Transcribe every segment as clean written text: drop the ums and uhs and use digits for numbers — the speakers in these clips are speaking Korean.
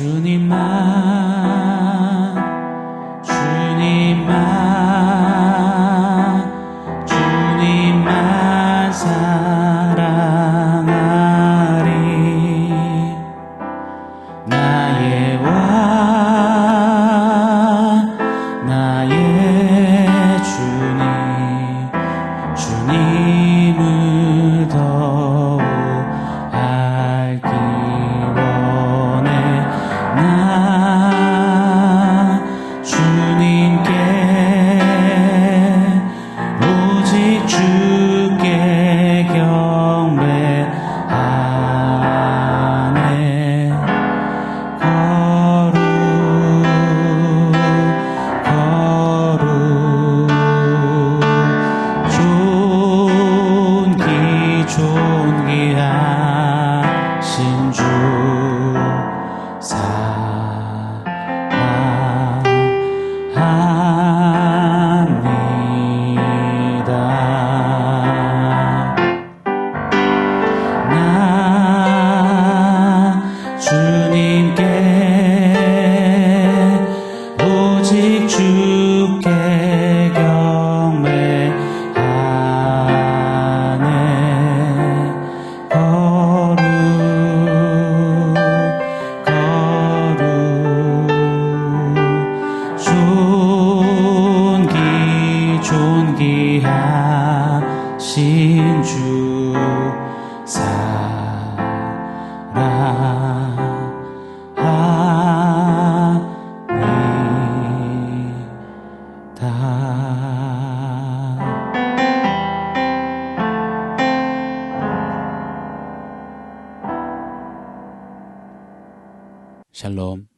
주님만 주님만 사랑하리. 나의 왕 나의 주님을 더욱 알기 원해. 나 주님께 오직 주께 경배하네. 존귀하신 주 사랑합니다. 나 주님께 오직 주께 경배하네. 존귀하신 주 샬롬.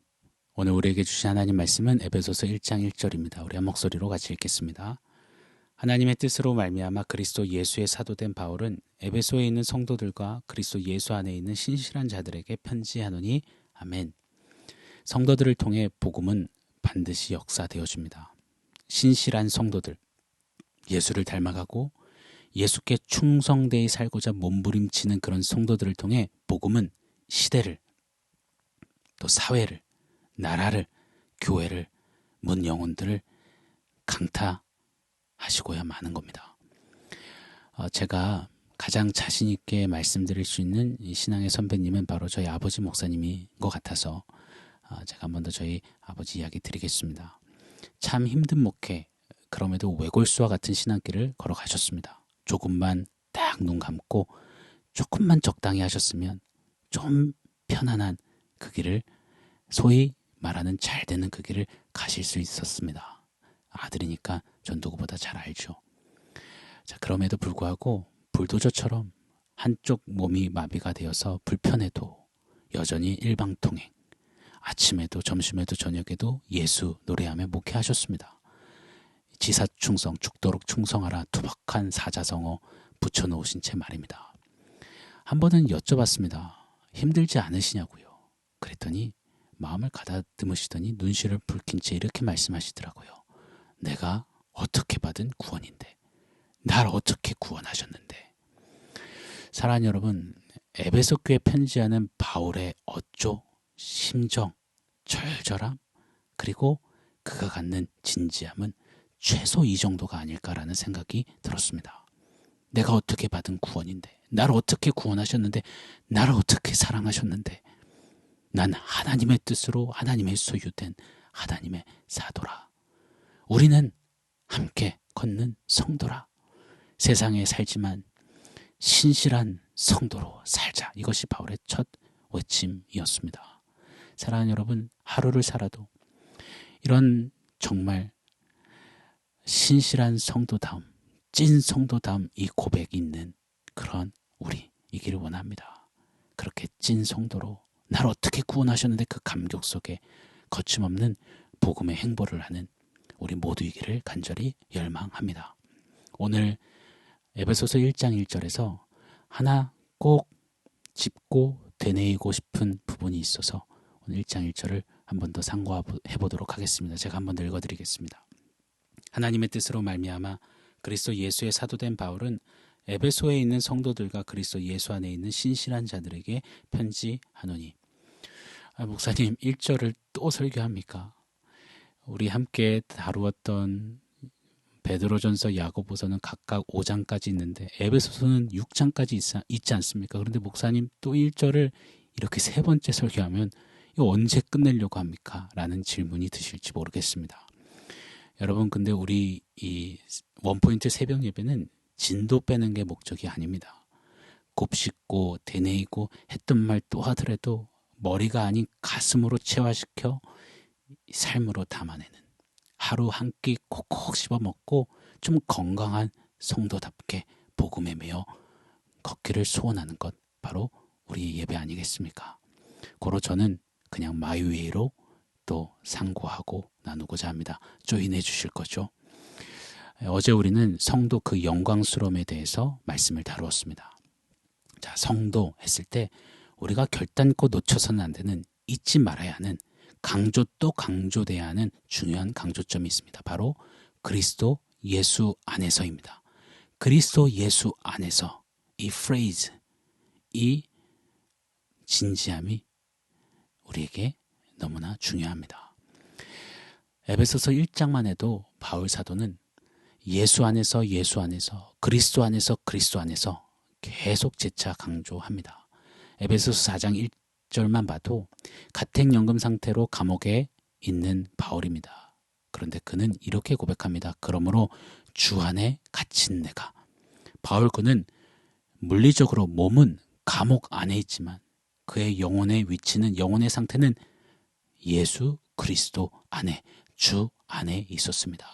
오늘 우리에게 주신 하나님 말씀은 에베소서 1장 1절입니다. 우리 한 목소리로 같이 읽겠습니다. 하나님의 뜻으로 말미암아 그리스도 예수의 사도된 바울은 에베소에 있는 성도들과 그리스도 예수 안에 있는 신실한 자들에게 편지하노니 아멘. 성도들을 통해 복음은 반드시 역사되어집니다. 신실한 성도들, 예수를 닮아가고 예수께 충성되이 살고자 몸부림치는 그런 성도들을 통해 복음은 시대를, 또 사회를, 나라를, 교회를, 문 영혼들을 강타하시고야 마는 겁니다. 제가 가장 자신 있게 말씀드릴 수 있는 이 신앙의 선배님은 바로 저희 아버지 목사님인 것 같아서 제가 한 번 더 저희 아버지 이야기 드리겠습니다. 참 힘든 목회, 그럼에도 외골수와 같은 신앙길을 걸어가셨습니다. 조금만 딱 눈 감고 조금만 적당히 하셨으면 좀 편안한 그 길을, 소위 말하는 잘 되는 그 길을 가실 수 있었습니다. 아들이니까 전 누구보다 잘 알죠. 자, 그럼에도 불구하고 불도저처럼 한쪽 몸이 마비가 되어서 불편해도 여전히 일방통행, 아침에도 점심에도 저녁에도 예수 노래하며 목회하셨습니다. 지사충성, 죽도록 충성하라 투박한 사자성어 붙여놓으신 채 말입니다. 한 번은 여쭤봤습니다. 힘들지 않으시냐고요. 그랬더니 마음을 가다듬으시더니 눈시를 붉힌 채 이렇게 말씀하시더라고요. 내가 어떻게 받은 구원인데, 날 어떻게 구원하셨는데. 사랑하는 여러분, 에베소 교회 편지하는 바울의 어조, 심정, 절절함, 그리고 그가 갖는 진지함은 최소 이 정도가 아닐까라는 생각이 들었습니다. 내가 어떻게 받은 구원인데, 나를 어떻게 구원하셨는데, 나를 어떻게 사랑하셨는데, 난 하나님의 뜻으로 하나님의 소유된 하나님의 사도라. 우리는 함께 걷는 성도라. 세상에 살지만 신실한 성도로 살자. 이것이 바울의 첫 외침이었습니다. 사랑하는 여러분, 하루를 살아도 이런 정말 신실한 성도다움, 찐 성도다움, 이 고백이 있는 그런 우리이기를 원합니다. 그렇게 찐 성도로 나를 어떻게 구원하셨는데 그 감격 속에 거침없는 복음의 행보를 하는 우리 모두이기를 간절히 열망합니다. 오늘 에베소서 1장 1절에서 하나 꼭 짚고 되뇌이고 싶은 부분이 있어서 오늘 1장 1절을 한 번 더 상고해 보도록 하겠습니다. 제가 한 번 더 읽어드리겠습니다. 하나님의 뜻으로 말미암아 그리스도 예수의 사도된 바울은 에베소에 있는 성도들과 그리스도 예수 안에 있는 신실한 자들에게 편지하노니. 목사님 1절을 또 설교합니까? 우리 함께 다루었던 베드로전서, 야고보서는 각각 5장까지 있는데 에베소서는 6장까지 있지 않습니까? 그런데 목사님 또 1절을 이렇게 세 번째 설교하면 이거 언제 끝내려고 합니까? 라는 질문이 드실지 모르겠습니다. 여러분, 근데 우리 이 원포인트 새벽 예배는 진도 빼는 게 목적이 아닙니다. 곱씹고 되뇌이고 했던 말 또 하더라도 머리가 아닌 가슴으로 체화시켜 삶으로 담아내는, 하루 한 끼 콕콕 씹어 먹고 좀 건강한 성도답게 복음에 매여 걷기를 소원하는 것, 바로 우리 예배 아니겠습니까? 고로 저는 그냥 마이웨이로 또 상고하고 나누고자 합니다. 조인해 주실 거죠? 어제 우리는 성도 그 영광스러움에 대해서 말씀을 다루었습니다. 자, 성도 했을 때 우리가 결단코 놓쳐서는 안 되는, 잊지 말아야 하는, 강조 또 강조돼야 하는 중요한 강조점이 있습니다. 바로 그리스도 예수 안에서입니다. 그리스도 예수 안에서, 이 프레이즈, 이 진지함이 우리에게 너무나 중요합니다. 에베소서 1장만 해도 바울 사도는 예수 안에서, 예수 안에서, 그리스도 안에서, 그리스도 안에서 계속 재차 강조합니다. 에베소서 4장 1절만 봐도 가택연금 상태로 감옥에 있는 바울입니다. 그런데 그는 이렇게 고백합니다. 그러므로 주 안에 갇힌 내가. 바울 그는 물리적으로 몸은 감옥 안에 있지만 그의 영혼의 위치는, 영혼의 상태는 예수 그리스도 안에, 주 안에 있었습니다.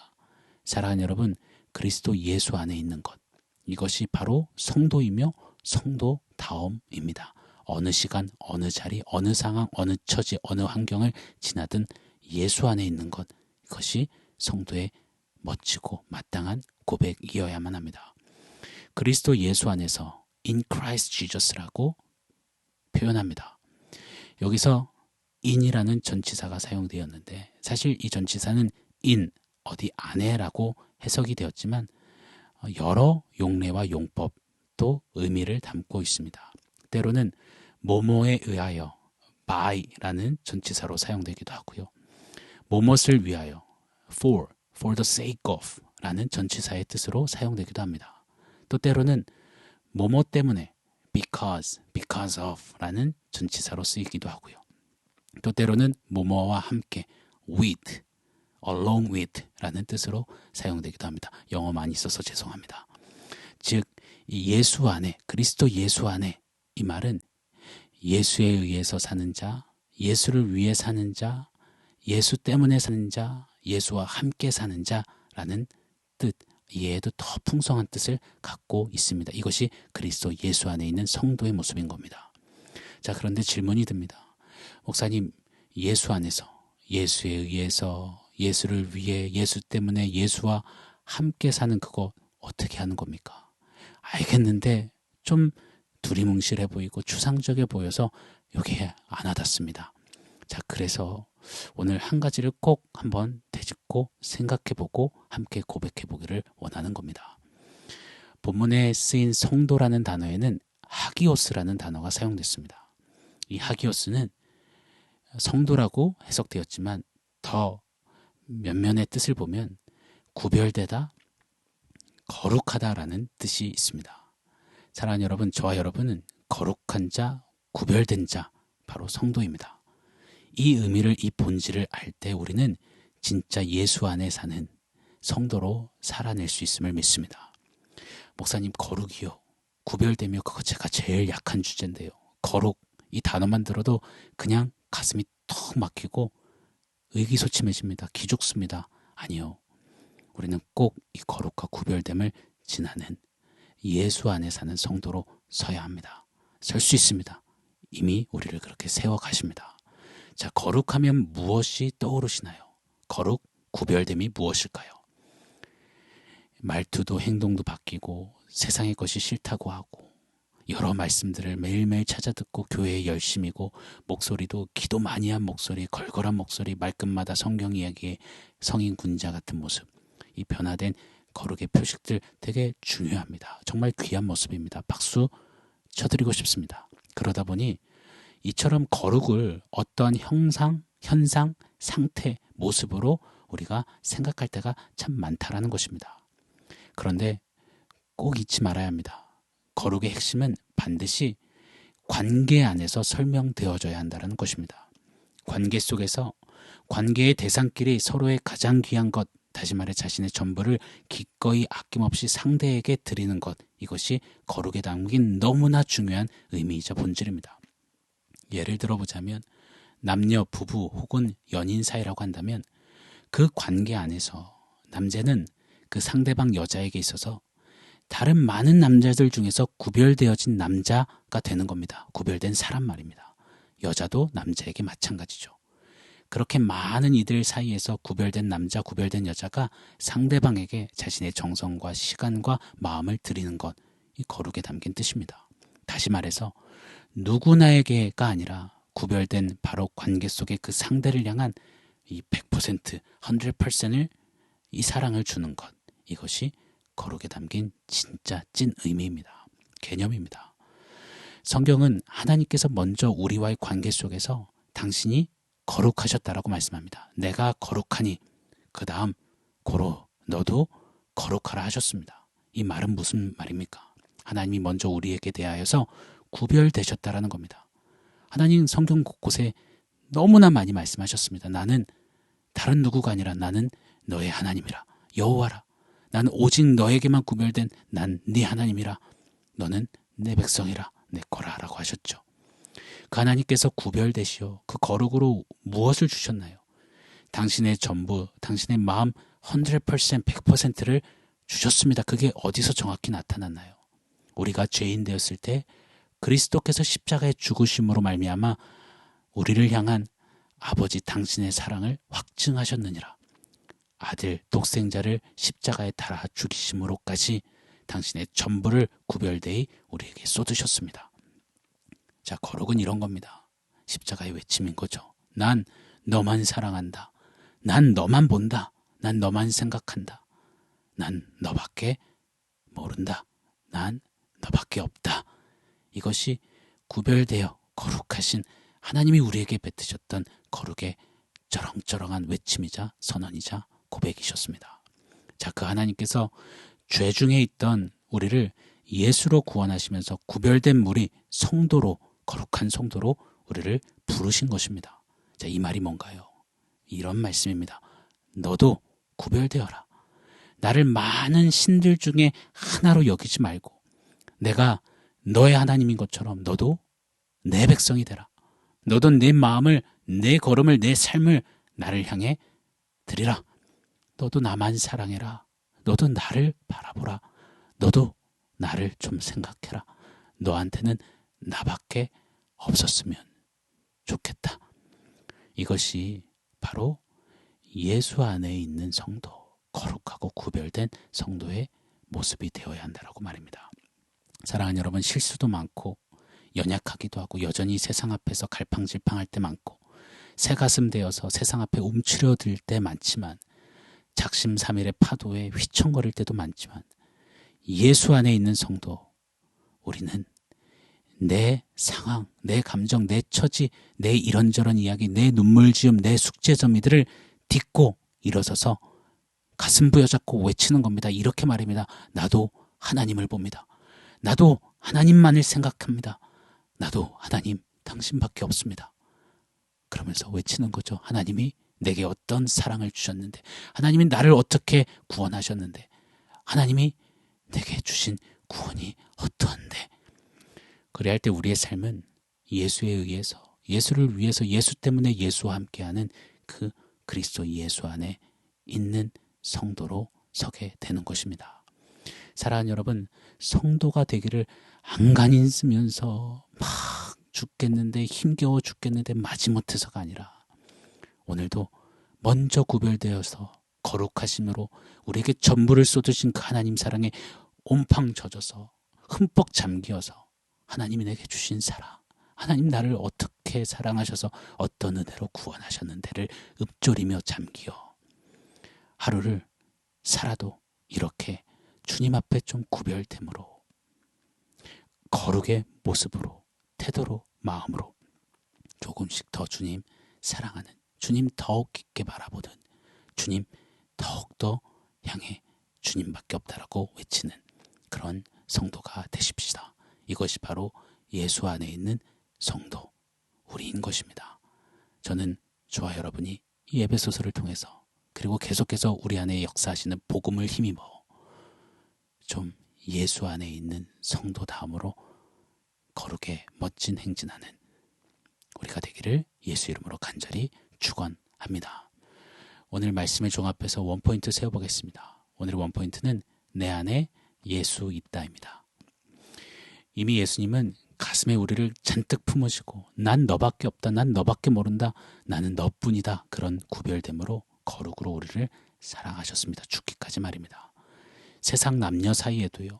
사랑하는 여러분, 그리스도 예수 안에 있는 것, 이것이 바로 성도이며 성도다움입니다. 어느 시간, 어느 자리, 어느 상황, 어느 처지, 어느 환경을 지나든 예수 안에 있는 것, 이것이 성도의 멋지고 마땅한 고백이어야만 합니다. 그리스도 예수 안에서 in Christ Jesus라고 표현합니다. 여기서 in이라는 전치사가 사용되었는데 사실 이 전치사는 in, 어디 안에라고 해석이 되었지만 여러 용례와 용법도 의미를 담고 있습니다. 때로는 뭐뭐에 의하여 by라는 전치사로 사용되기도 하고요. 뭐뭇을 위하여 for the sake of 라는 전치사의 뜻으로 사용되기도 합니다. 또 때로는 뭐뭐 때문에 because of 라는 전치사로 쓰이기도 하고요. 또 때로는 뭐뭐와 함께 with, along with 라는 뜻으로 사용되기도 합니다. 영어 많이 써서 죄송합니다. 즉, 이 예수 안에, 그리스도 예수 안에, 이 말은 예수에 의해서 사는 자, 예수를 위해 사는 자, 예수 때문에 사는 자, 예수와 함께 사는 자라는 뜻, 이외에도 더 풍성한 뜻을 갖고 있습니다. 이것이 그리스도 예수 안에 있는 성도의 모습인 겁니다. 자, 그런데 질문이 듭니다. 목사님, 예수 안에서, 예수에 의해서, 예수를 위해, 예수 때문에 예수와 함께 사는 그거 어떻게 하는 겁니까? 알겠는데 좀 두리뭉실해 보이고 추상적해 보여서 이게 안 와닿습니다. 자, 그래서 오늘 한 가지를 꼭 한번 되짚고 생각해보고 함께 고백해보기를 원하는 겁니다. 본문에 쓰인 성도라는 단어에는 하기오스라는 단어가 사용됐습니다. 이 하기오스는 성도라고 해석되었지만 더 면면의 뜻을 보면 구별되다, 거룩하다라는 뜻이 있습니다. 사랑하는 여러분, 저와 여러분은 거룩한 자, 구별된 자, 바로 성도입니다. 이 의미를, 이 본질을 알 때 우리는 진짜 예수 안에 사는 성도로 살아낼 수 있음을 믿습니다. 목사님, 거룩이요, 구별되며 그거 제가 제일 약한 주제인데요. 거룩, 이 단어만 들어도 그냥 가슴이 턱 막히고 의기소침해집니다. 기죽습니다. 아니요, 우리는 꼭 이 거룩과 구별됨을 지나는 예수 안에 사는 성도로 서야 합니다. 설 수 있습니다. 이미 우리를 그렇게 세워가십니다. 자, 거룩하면 무엇이 떠오르시나요? 거룩, 구별됨이 무엇일까요? 말투도 행동도 바뀌고 세상의 것이 싫다고 하고 여러 말씀들을 매일매일 찾아듣고 교회에 열심이고 목소리도 기도 많이 한 목소리, 걸걸한 목소리, 말끝마다 성경 이야기에 성인 군자 같은 모습, 이 변화된 거룩의 표식들 되게 중요합니다. 정말 귀한 모습입니다. 박수 쳐드리고 싶습니다. 그러다 보니 이처럼 거룩을 어떠한 형상, 현상, 상태, 모습으로 우리가 생각할 때가 참 많다라는 것입니다. 그런데 꼭 잊지 말아야 합니다. 거룩의 핵심은 반드시 관계 안에서 설명되어져야 한다는 것입니다. 관계 속에서 관계의 대상끼리 서로의 가장 귀한 것, 다시 말해 자신의 전부를 기꺼이 아낌없이 상대에게 드리는 것, 이것이 거룩에 담긴 너무나 중요한 의미이자 본질입니다. 예를 들어보자면 남녀, 부부 혹은 연인 사이라고 한다면 그 관계 안에서 남자는 그 상대방 여자에게 있어서 다른 많은 남자들 중에서 구별되어진 남자가 되는 겁니다. 구별된 사람 말입니다. 여자도 남자에게 마찬가지죠. 그렇게 많은 이들 사이에서 구별된 남자, 구별된 여자가 상대방에게 자신의 정성과 시간과 마음을 드리는 것, 이 거룩에 담긴 뜻입니다. 다시 말해서 누구나에게가 아니라 구별된 바로 관계 속의 그 상대를 향한 이 100%, 100%을 이 사랑을 주는 것, 이것이 거룩에 담긴 진짜 찐 의미입니다. 개념입니다. 성경은 하나님께서 먼저 우리와의 관계 속에서 당신이 거룩하셨다라고 말씀합니다. 내가 거룩하니 그 다음 고로 너도 거룩하라 하셨습니다. 이 말은 무슨 말입니까? 하나님이 먼저 우리에게 대하여서 구별되셨다라는 겁니다. 하나님 성경 곳곳에 너무나 많이 말씀하셨습니다. 나는 다른 누구가 아니라 나는 너의 하나님이라. 여호와라. 나는 오직 너에게만 구별된 난 네 하나님이라. 너는 내 백성이라. 내 거라라고 하셨죠. 그 하나님께서 구별되시어 그 거룩으로 무엇을 주셨나요? 당신의 전부, 당신의 마음 100%, 100%를 주셨습니다. 그게 어디서 정확히 나타났나요? 우리가 죄인 되었을 때 그리스도께서 십자가에 죽으심으로 말미암아 우리를 향한 아버지 당신의 사랑을 확증하셨느니라. 아들 독생자를 십자가에 달아 죽이심으로까지 당신의 전부를 구별되이 우리에게 쏟으셨습니다. 자, 거룩은 이런 겁니다. 십자가의 외침인 거죠. 난 너만 사랑한다. 난 너만 본다. 난 너만 생각한다. 난 너밖에 모른다. 난 너밖에 없다. 이것이 구별되어 거룩하신 하나님이 우리에게 뱉으셨던 거룩의 쩌렁쩌렁한 외침이자 선언이자 고백이셨습니다. 자, 그 하나님께서 죄 중에 있던 우리를 예수로 구원하시면서 구별된 무리 성도로, 거룩한 성도로 우리를 부르신 것입니다. 자, 이 말이 뭔가요? 이런 말씀입니다. 너도 구별되어라. 나를 많은 신들 중에 하나로 여기지 말고 내가 너의 하나님인 것처럼 너도 내 백성이 되라. 너도 내 마음을, 내 걸음을, 내 삶을 나를 향해 드리라. 너도 나만 사랑해라. 너도 나를 바라보라. 너도 나를 좀 생각해라. 너한테는 나밖에 없었으면 좋겠다. 이것이 바로 예수 안에 있는 성도, 거룩하고 구별된 성도의 모습이 되어야 한다라고 말입니다. 사랑하는 여러분, 실수도 많고 연약하기도 하고 여전히 세상 앞에서 갈팡질팡할 때 많고 새가슴 되어서 세상 앞에 움츠려들 때 많지만 작심삼일의 파도에 휘청거릴 때도 많지만 예수 안에 있는 성도, 우리는 내 상황, 내 감정, 내 처지, 내 이런저런 이야기, 내 눈물지음, 내 숙제점이들을 딛고 일어서서 가슴 부여잡고 외치는 겁니다. 이렇게 말입니다. 나도 하나님을 봅니다. 나도 하나님만을 생각합니다. 나도 하나님, 당신밖에 없습니다. 그러면서 외치는 거죠. 하나님이 내게 어떤 사랑을 주셨는데, 하나님이 나를 어떻게 구원하셨는데, 하나님이 내게 주신 구원이 어떠한데. 그래야 할 때 우리의 삶은 예수에 의해서, 예수를 위해서, 예수 때문에 예수와 함께하는 그 그리스도 예수 안에 있는 성도로 서게 되는 것입니다. 사랑하는 여러분, 성도가 되기를 안간힘 쓰면서 막 죽겠는데, 힘겨워 죽겠는데 마지못해서가 아니라 오늘도 먼저 구별되어서 거룩하심으로 우리에게 전부를 쏟으신 그 하나님 사랑에 온팡 젖어서 흠뻑 잠기어서 하나님이 내게 주신 사랑, 하나님 나를 어떻게 사랑하셔서 어떤 은혜로 구원하셨는데를 읊조리며 잠기어 하루를 살아도 이렇게 주님 앞에 좀 구별됨으로, 거룩의 모습으로, 태도로, 마음으로 조금씩 더 주님 사랑하는, 주님 더욱 깊게 바라보는, 주님 더욱더 향해 주님밖에 없다라고 외치는 그런 성도가 되십시다. 이것이 바로 예수 안에 있는 성도, 우리인 것입니다. 저는 저와 여러분이 이 에베소서를 통해서, 그리고 계속해서 우리 안에 역사하시는 복음을 힘입어 좀 예수 안에 있는 성도다움으로 거룩에 멋진 행진하는 우리가 되기를 예수 이름으로 간절히 축원합니다. 오늘 말씀을 종합해서 원포인트 세워보겠습니다. 오늘의 원포인트는 내 안에 예수 있다입니다. 이미 예수님은 가슴에 우리를 잔뜩 품으시고 난 너밖에 없다, 난 너밖에 모른다, 나는 너뿐이다, 그런 구별됨으로 거룩으로 우리를 사랑하셨습니다. 죽기까지 말입니다. 세상 남녀 사이에도요,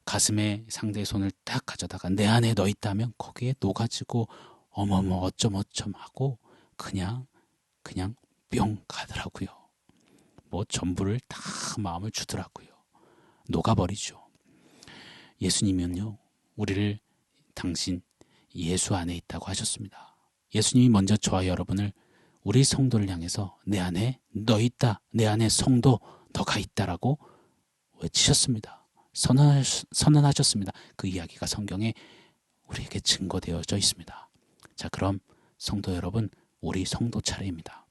가슴에 상대의 손을 딱 가져다가 내 안에 너 있다면 거기에 녹아지고 어머머 어쩜어쩜 하고 그냥 뿅 가더라고요. 뭐 전부를 다 마음을 주더라고요. 녹아버리죠. 예수님은요, 우리를 당신 예수 안에 있다고 하셨습니다. 예수님이 먼저 저와 여러분을, 우리 성도를 향해서 내 안에 너 있다, 내 안에 성도 너가 있다라고 외치셨습니다. 선언하셨습니다. 그 이야기가 성경에 우리에게 증거되어져 있습니다. 자, 그럼 성도 여러분, 우리 성도 차례입니다.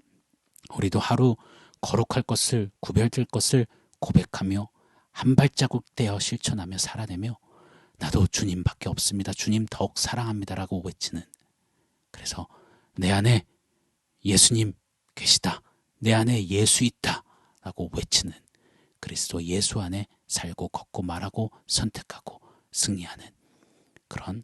우리도 하루 거룩할 것을, 구별될 것을 고백하며 한 발자국 떼어 실천하며 살아내며 나도 주님밖에 없습니다, 주님 더욱 사랑합니다라고 외치는, 그래서 내 안에 예수님 계시다, 내 안에 예수 있다 라고 외치는, 그리스도 예수 안에 살고 걷고 말하고 선택하고 승리하는 그런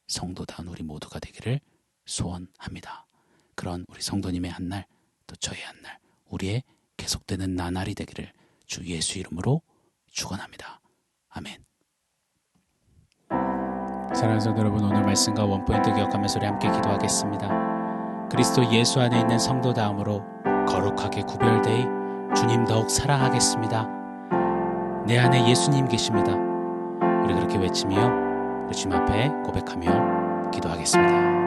성도다운 우리 모두가 되기를 소원합니다. 그런 우리 성도님의 한날, 또 저의 한날, 우리의 계속되는 나날이 되기를 주 예수 이름으로 축원합니다. 아멘. 사랑하는 성도 여러분, 오늘 말씀과 원포인트 기억하면서 우리 함께 기도하겠습니다. 그리스도 예수 안에 있는 성도다움으로 거룩하게 구별되이 주님 더욱 사랑하겠습니다. 내 안에 예수님 계십니다. 우리 그렇게 외치며 우리 주님 앞에 고백하며 기도하겠습니다.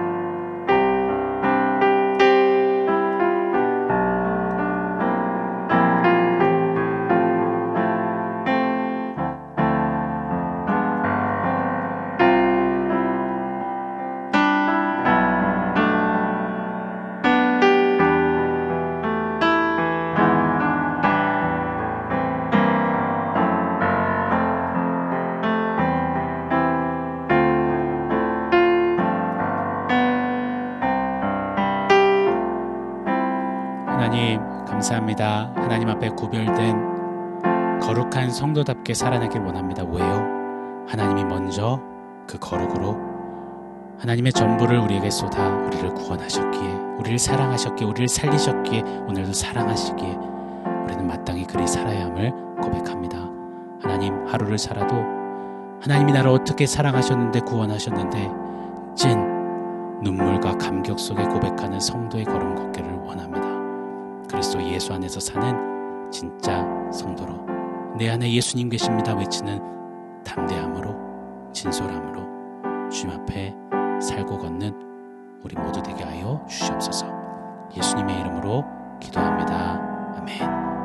하나님 감사합니다. 하나님 앞에 구별된 거룩한 성도답게 살아내길 원합니다. 왜요? 하나님이 먼저 그 거룩으로 하나님의 전부를 우리에게 쏟아 우리를 구원하셨기에, 우리를 사랑하셨기에, 우리를 살리셨기에, 오늘도 사랑하시기에 우리는 마땅히 그리 살아야 함을 고백합니다. 하나님, 하루를 살아도 하나님이 나를 어떻게 사랑하셨는데 구원하셨는데 찐 눈물과 감격 속에 고백하는 성도의 걸음 걷기를 원합니다. 그리스도 예수 안에서 사는 진짜 성도로 내 안에 예수님 계십니다 외치는 담대함으로, 진솔함으로 주님 앞에 살고 걷는 우리 모두 되게 하여 주시옵소서. 예수님의 이름으로 기도합니다. 아멘.